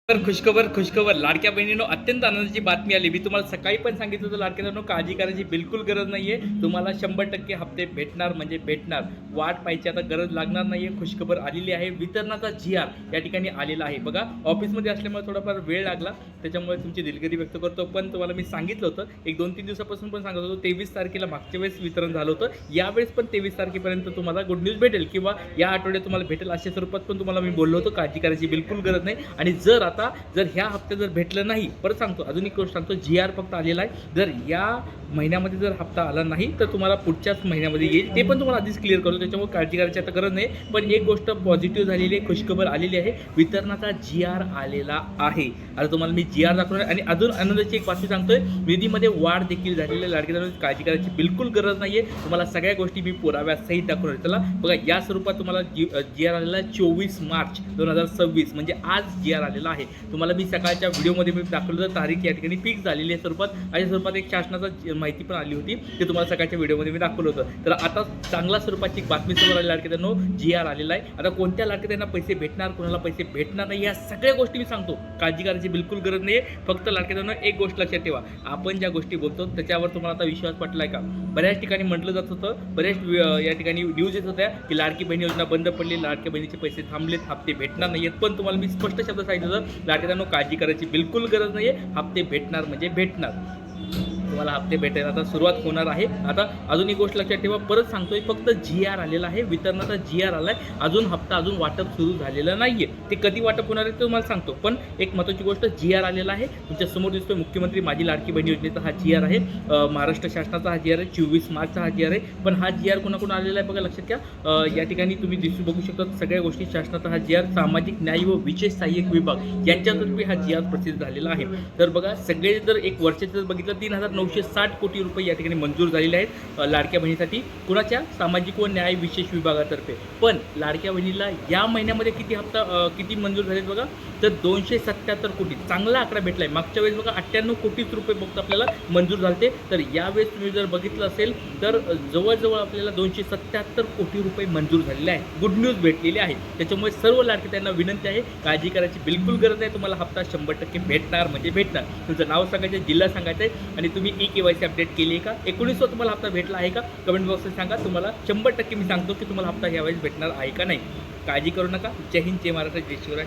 तर खुशखबर खुशखबर लाडक्या बहिणीनो अत्यंत आनंदाची बातमी आली. मी तुम्हाला सकाळी पण सांगितलं होतं लाडक्या बहिणीनो काळजी करायची बिलकुल गरज नाहीये. तुम्हाला 100% हप्ते भेटणार म्हणजे भेटणार. वाट पाहायची आता गरज लागणार नाहीये. खुशखबर आलेली आहे. वितरणाचा जी.आर. या ठिकाणी आलेला आहे. बघा ऑफिसमध्ये असल्यामुळे थोडाफार वेळ लागला, त्याच्यामुळे तुमची दिलगिरी व्यक्त करतो. पण तुम्हाला मी सांगितलं होतं एक 2-3 दिवसापासून पण सांगत होतो 23 तारखेला मागच्या वेळेस वितरण झालं होतं. यावेळेस पण 23 तारखेपर्यंत तुम्हाला गुड न्यूज भेटेल किंवा या आठवड्यात तुम्हाला भेटेल अशा स्वरूपात पण तुम्हाला मी बोललो होतो. काळजी करायची बिलकुल गरज नाही. आणि जर ह्या हप्त्यात जर भेटलं नाही, परत सांगतो अजून एक गोष्ट सांगतो, जी.आर. फक्त आलेला आहे. जर या महिन्यामध्ये जर हप्ता आला नाही तर तुम्हाला पुढच्याच महिन्यामध्ये येईल. ते पण तुम्हाला आधीच क्लिअर करतो, त्याच्यामुळे काळजी करायची आता गरज नाही. पण एक गोष्ट पॉझिटिव्ह झालेली आहे, खुशखबर आलेली आहे, वितरणाचा जी.आर. आलेला आहे. आता तुम्हाला मी जी.आर. दाखवणार आणि अजून आनंदाची एक बातमी सांगतोय, निधीमध्ये वाढ देखील झालेली आहे. लाडक्या काळजी करायची बिलकुल गरज नाहीये. तुम्हाला सगळ्या गोष्टी मी पुराव्यासहित दाखवणार. चला बघा, या स्वरूपात तुम्हाला जी.आर. आलेला आहे 24 मार्च 2026 म्हणजे आज जी.आर. आलेला आहे. तुम्हाला मी सकाळच्या व्हिडिओमध्ये मी दाखवलं तर तारीख या ठिकाणी फिक्स झालेली आहे स्वरूपात. अशा स्वरूपात एक शासनाचा माहिती पण आली होती, ते तुम्हाला सकाळच्या व्हिडिओमध्ये मी दाखवलं होतं. तर आता चांगल्या स्वरूपाची एक बातमी समोर आली लाडक्यांनो, जी.आर. आलेला आहे. आता कोणत्या लाडक्यांना पैसे भेटणार, कोणाला पैसे भेटणार नाही, या सगळ्या गोष्टी मी सांगतो. काळजी करायची बिलकुल गरज नाही आहे. फक्त लाडक्यांनो एक गोष्ट लक्षात ठेवा, आपण ज्या गोष्टी बोलतो त्याच्यावर तुम्हाला आता विश्वास पटलाय का? बऱ्याच ठिकाणी म्हटलं जात होतं, बऱ्याच या ठिकाणी न्यूज येत होत्या की लाडकी बहीण योजना बंद पडली, लाडक्या बहिणीचे पैसे थांबलेत, हप्ते भेटणार नाही आहेत. पण तुम्हाला मी स्पष्ट शब्द सांगितलं होतं, लाडक्यांनो काळजी करायची बिलकुल गरज नाही आहे. हप्ते भेटणार म्हणजे भेटणार. तुम्हाला हप्ते भेटायला आता सुरुवात होणार आहे. आता अजून एक गोष्ट लक्षात ठेवा, परत सांगतोय, फक्त जी.आर. आलेला आहे, वितरणाचा जी.आर. आलाय. अजून हप्ता अजून वाटप सुरू झालेलं नाहीये. ते कधी वाटप होणार आहे ते तुम्हाला सांगतो. पण एक महत्त्वाची गोष्ट, जी.आर. आलेला आहे. तुमच्या समोर दिसतोय मुख्यमंत्री माझी लाडकी बहीण योजनेचा हा जी.आर. आहे. महाराष्ट्र शासनाचा हा जी.आर. आहे. 24 मार्चचा हा जी.आर. आहे. पण हा जी.आर. कोणाकडून आलेला आहे बघा, लक्षात घ्या. या ठिकाणी तुम्ही बघू शकता सगळ्या गोष्टी शासनाचा हा जी.आर. सामाजिक न्याय व विशेष सहाय्यक विभाग यांच्यातर्फे हा जी.आर. प्रसिद्ध झालेला आहे. तर बघा, सगळे जर एक वर्षाचं जर बघितलं 3,960 कोटी रुपये या ठिकाणी मंजूर झालेले आहेत लाडक्या बहिणीसाठी. कुणाच्या? सामाजिक व न्याय विशेष विभागातर्फे. पण लाडक्या बहिणीला या महिन्यामध्ये किती मंजूर झालेत बघा, तर 277 कोटी. चांगला आकडा भेटलाय. मागच्या वेळेस बघा 98 कोटीच रुपये फक्त आपल्याला मंजूर झाले. तर यावेळेस तुम्ही जर बघितलं असेल तर जवळजवळ आपल्याला 277 कोटी रुपये मंजूर झालेले आहे. गुड न्यूज भेटलेली आहे. त्याच्यामुळे सर्व लाडके त्यांना विनंती आहे, काळजी करायची बिलकुल गरज आहे. तुम्हाला हप्ता 100% भेटणार म्हणजे भेटणार. तुमचं नाव सांगायचं, जिल्हा सांगायचं आहे आणि तुम्ही ई-केवायसी अपडेट केली आहे का, 1900 तुम्हाला हप्ता भेटला आहे का, कमेंट बॉक्समध्ये सांगा. तुम्हाला 100% मी सांगतो की तुम्हाला हप्ता यावेळेस भेटणार आहे का नाही. काळजी करू नका. जय हिंद, जय महाराष्ट्र, जय शिवराय.